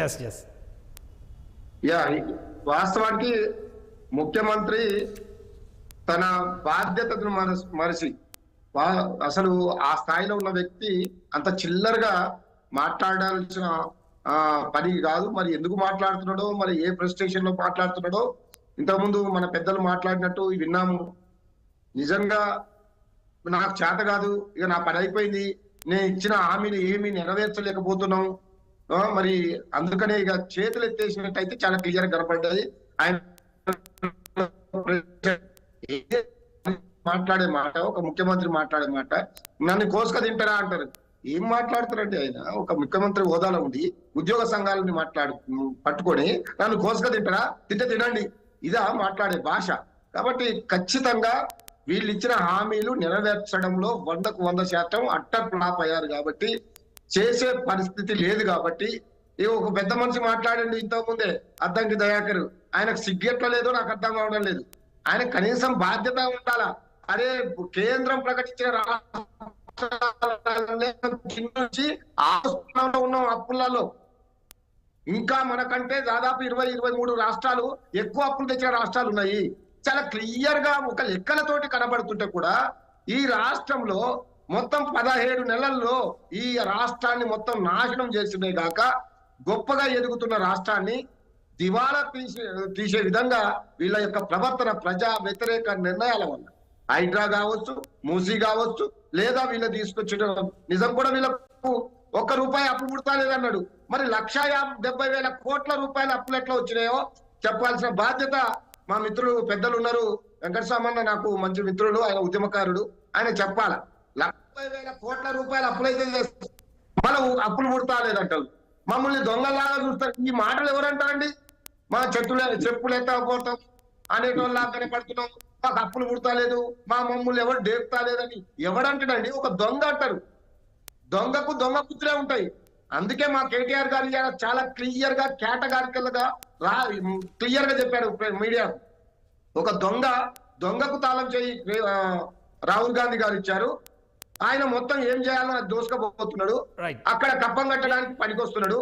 Yes yes yeah వాస్తవానికి ముఖ్యమంత్రి తన బాధ్యతను మరిచి అసలు ఆ స్థాయిలో ఉన్న వ్యక్తి అంత చిల్లరగా మాట్లాడాల్సిన పని కాదు. మరి ఎందుకు మాట్లాడుతున్నాడో, మరి ఏ ప్రెస్టేషన్ లో మాట్లాడుతున్నాడో ఇంతకుముందు మన పెద్దలు మాట్లాడినట్టు విన్నాము. నిజంగా నాకు చేత కాదు, ఇక నా పని అయిపోయింది, నేను ఇచ్చిన హామీని ఏమీ నెరవేర్చలేకపోతున్నాం, మరి అందుకనే ఇక చేతులు ఎత్తేసినట్టయితే చాలా క్లియర్ కనపడ్డది. ఆయన మాట్లాడే మాట, ఒక ముఖ్యమంత్రి మాట్లాడే మాట, నన్ను కోసుక తింటారా అంటారు. ఏం మాట్లాడుతారండి ఆయన? ఒక ముఖ్యమంత్రి హోదాలో ఉండి ఉద్యోగ సంఘాలని పట్టుకొని నన్ను కోసుక తింటారా, తినండి, ఇదా మాట్లాడే భాష? కాబట్టి ఖచ్చితంగా వీళ్ళు ఇచ్చిన హామీలు నెరవేర్చడంలో 100% అట్టర్ ఫ్లాప్ అయ్యారు. కాబట్టి చేసే పరిస్థితి లేదు. కాబట్టి ఒక పెద్ద మనిషి మాట్లాడండి ఇంతకుముందే, అద్దంకి దయాకర్, ఆయనకు సిగ్గెట్ల లేదో నాకు అర్థం కావడం లేదు. ఆయన కనీసం బాధ్యత ఉండాలా? అరే కేంద్రం ప్రకటించిన నుంచి ఉన్న అప్పులలో ఇంకా మనకంటే దాదాపు 20-23 రాష్ట్రాలు ఎక్కువ అప్పులు తెచ్చిన రాష్ట్రాలు ఉన్నాయి. చాలా క్లియర్ గా ఒక లెక్కలతోటి కనబడుతుంటే కూడా ఈ రాష్ట్రంలో మొత్తం 17 నెలల్లో ఈ రాష్ట్రాన్ని మొత్తం నాశనం చేసినే గాక గొప్పగా ఎదుగుతున్న రాష్ట్రాన్ని దివాలా తీసే విధంగా వీళ్ళ యొక్క ప్రవర్తన ప్రజా వ్యతిరేక నిర్ణయాల వల్ల, హైడ్రా కావచ్చు, మూసీ కావచ్చు, లేదా వీళ్ళు తీసుకొచ్చిన నిజం కూడా వీళ్ళకు ₹1 అప్పు పుడతా లేదన్నాడు. మరి 1,70,000 కోట్ల రూపాయల అప్పులు ఎట్లా వచ్చినాయో చెప్పాల్సిన బాధ్యత మా మిత్రులు పెద్దలు ఉన్నారు. వెంకటస్వామన్న నాకు మంచి మిత్రుడు, ఆయన ఉద్యమకారుడు, ఆయన చెప్పాల. 70,000 కోట్ల రూపాయల అప్పులైతే మనం అప్పులు పుడతా లేదంటారు, మమ్మల్ని దొంగలాగా చూస్తారు. ఈ మాటలు ఎవరంటారండి? మా చెప్పులు ఎత్తకపోతాం అనేటోళ్ళలాగానే పడుతున్నాం, మాకు అప్పులు పుడతా లేదు, మా మమ్మల్ని ఎవరు డేపుతా లేదని ఎవడంటాడండి? ఒక దొంగ అంటారు. దొంగకు దొంగ పుత్రే ఉంటాయి. అందుకే మా కేటీఆర్ గారు చాలా క్లియర్ గా కేటగారికల్ గా క్లియర్ గా చెప్పారు మీడియా. ఒక దొంగకు తాళం చేయి రాహుల్ గాంధీ గారు ఇచ్చారు. ఆయన మొత్తం ఏం చేయాలో దోసుకపోతున్నాడు, అక్కడ కప్పం కట్టడానికి పనికొస్తున్నాడు,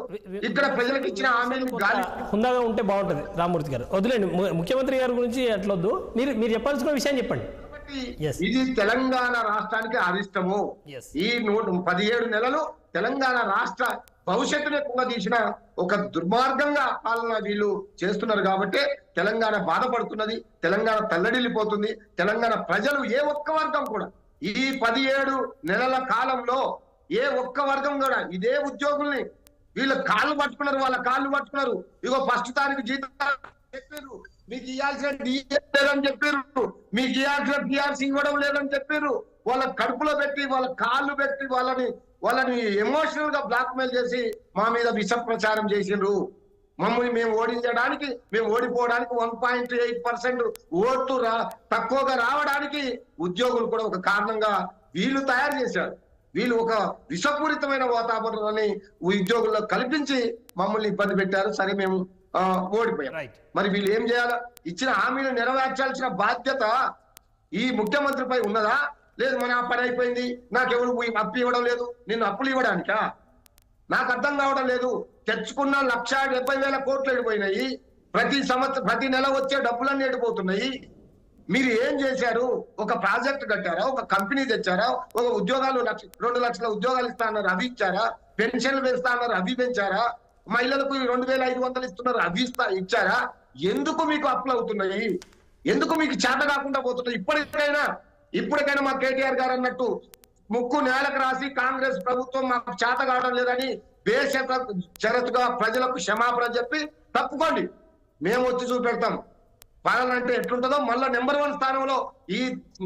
ఇక్కడ ప్రజలకు ఇచ్చిన హామీలు గాలి. హుందాగా ఉంటే బాగుంటది రామ్మూర్తి గారు, వదిలేండి ముఖ్యమంత్రి గారి గురించి అట్లొద్దు, మీరు చెప్పాల్సిన విషయం చెప్పండి. ఇది తెలంగాణ రాష్ట్రానికి అరిష్టము. ఈ 17 నెలలు తెలంగాణ రాష్ట్ర భవిష్యత్తునే కుంగదీసిన ఒక దుర్మార్గంగా పాలన వీళ్ళు చేస్తున్నారు. కాబట్టి తెలంగాణ బాధపడుతున్నది, తెలంగాణ తల్లడిల్లిపోతుంది. తెలంగాణ ప్రజలు ఏ ఒక్క వర్గం కూడా ఈ 17 నెలల కాలంలో ఏ ఒక్క వర్గం కూడా ఇదే ఉద్యోగుల్ని వీళ్ళు కాళ్ళు పట్టుకున్నారు, వాళ్ళ కాళ్ళు పట్టుకున్నారు. ఇగో ఫస్ట్ తారీఖు జీతాలు చెప్పారు, మీకు ఇవ్వాల్సిన డిఏ లేదని చెప్పారు, మీకు ఇవ్వాల్సిన టిఆర్సీ ఇవ్వడం లేదని చెప్పారు. వాళ్ళ కడుపులో పెట్టి, వాళ్ళ కాళ్ళు పెట్టి, వాళ్ళని ఎమోషనల్ గా బ్లాక్ మెయిల్ చేసి మా మీద విష ప్రచారం చేసిండ్రు. మమ్మల్ని మేము ఓడిపోవడానికి 1.8% ఓట్లు తక్కువగా రావడానికి ఉద్యోగులు కూడా ఒక కారణంగా వీళ్ళు తయారు చేశారు. వీళ్ళు ఒక విషపూరితమైన వాతావరణాన్ని ఉద్యోగుల్లో కల్పించి మమ్మల్ని ఇబ్బంది పెట్టారు. సరే మేము ఓడిపోయాం. మరి వీళ్ళు ఏం చేయాలి? ఇచ్చిన హామీలు నెరవేర్చాల్సిన బాధ్యత ఈ ముఖ్యమంత్రిపై ఉన్నదా? లేదు, మన పని అయిపోయింది, నాకెవరు అప్పు ఇవ్వడం లేదు, నిన్ను అప్పులు ఇవ్వడానికా? నాకు అర్థం కావడం లేదు. తెచ్చుకున్న 1,70,000 కోట్లు ఎడిపోయినాయి. ప్రతి నెల వచ్చే డబ్బులన్నీ ఎడిపోతున్నాయి. మీరు ఏం చేశారు? ఒక ప్రాజెక్ట్ కట్టారా? ఒక కంపెనీ తెచ్చారా? ఒక ఉద్యోగాలు 2 లక్షల ఉద్యోగాలు ఇస్తా అన్నారు, అవి ఇచ్చారా? పెన్షన్లు పెంచుతా అన్నారు, అవి పెంచారా? మహిళలకు 2,500 ఇస్తున్నారు, అవి ఇచ్చారా? ఎందుకు మీకు అప్పులు అవుతున్నాయి? ఎందుకు మీకు చేత కాకుండా పోతున్నాయి? ఇప్పటికైనా మా కేటీఆర్ గారు అన్నట్టు ముక్కు నేలకు రాసి కాంగ్రెస్ ప్రభుత్వం మాకు చేత కావడం లేదని బేషరతుగా ప్రజలకు క్షమాపణ చెప్పి తప్పుకోండి, మేము వచ్చి చూపెడతాం. పాలనంటే ఎట్లుంటుందో మళ్ళా నెంబర్ 1 స్థానంలో ఈ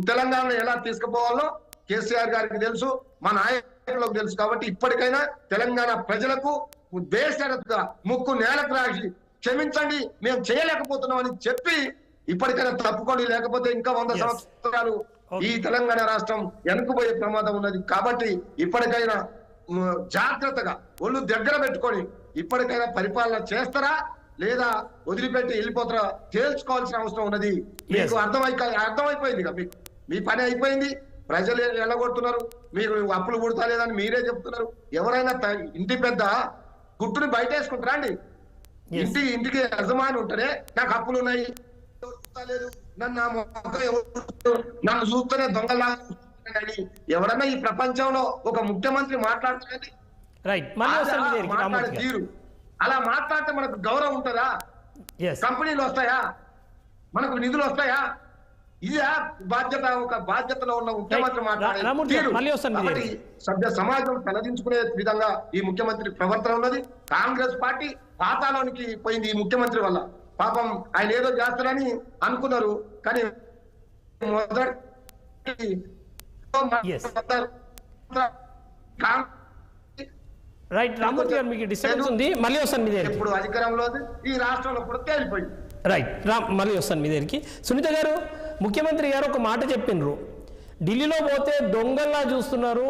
తెలంగాణను ఎలా తీసుకుపోవాలో కేసీఆర్ గారికి తెలుసు, మా నాయకులకు తెలుసు. కాబట్టి ఇప్పటికైనా తెలంగాణ ప్రజలకు బేషరతుగా ముక్కు నేలకు రాసి క్షమించండి, మేము చేయలేకపోతున్నాం అని చెప్పి ఇప్పటికైనా తప్పుకోండి. లేకపోతే ఇంకా 100 సంవత్సరాలు ఈ తెలంగాణ రాష్ట్రం వెనుకబోయే ప్రమాదం ఉన్నది. కాబట్టి ఇప్పటికైనా జాగ్రత్తగా ఒళ్ళు దగ్గర పెట్టుకొని ఇప్పటికైనా పరిపాలన చేస్తారా లేదా వదిలిపెట్టి వెళ్ళిపోతారా తేల్చుకోవాల్సిన అవసరం ఉన్నది. మీకు అర్థమైపోయింది, మీకు మీ పని అయిపోయింది. ప్రజలు ఎల్లగొడుతున్నారు, మీరు అప్పులు పుడతా లేదని మీరే చెప్తున్నారు. ఎవరైనా ఇంటి పెద్ద గుట్టుని బయట వేసుకుంటారా అండి? ఇంటికి యజమాని ఉంటేనే నాకు అప్పులు ఉన్నాయి, లేదు నన్ను చూస్తేనే దొంగలా కానీ ఎవరన్నా ఈ ప్రపంచంలో ఒక ముఖ్యమంత్రి మాట్లాడుతుంది తీరు అలా మాట్లాడితే మనకు గౌరవం ఉంటుందా? కంపెనీలు వస్తాయా? మనకు నిధులు వస్తాయా? ఇదే బాధ్యత. ఒక బాధ్యతలో ఉన్న ముఖ్యమంత్రి మాట్లాడే సభ్య సమాజం తలదించుకునే విధంగా ఈ ముఖ్యమంత్రి ప్రవర్తన ఉన్నది. కాంగ్రెస్ పార్టీ పాతాలోనికి పోయింది ఈ ముఖ్యమంత్రి వల్ల. పాపం ఆయన ఏదో చేస్తారని అనుకున్నారు, కానీ ఇప్పుడు అధికారంలో ఈ రాష్ట్రంలో కూడా తేలిపోయింది. రైట్ మళ్ళీ వస్తాను మీ దగ్గరికి. సునీత గారు, ముఖ్యమంత్రి గారు ఒక మాట చెప్పిండ్రు, ఢిల్లీలో పోతే దొంగల్లా చూస్తున్నారు,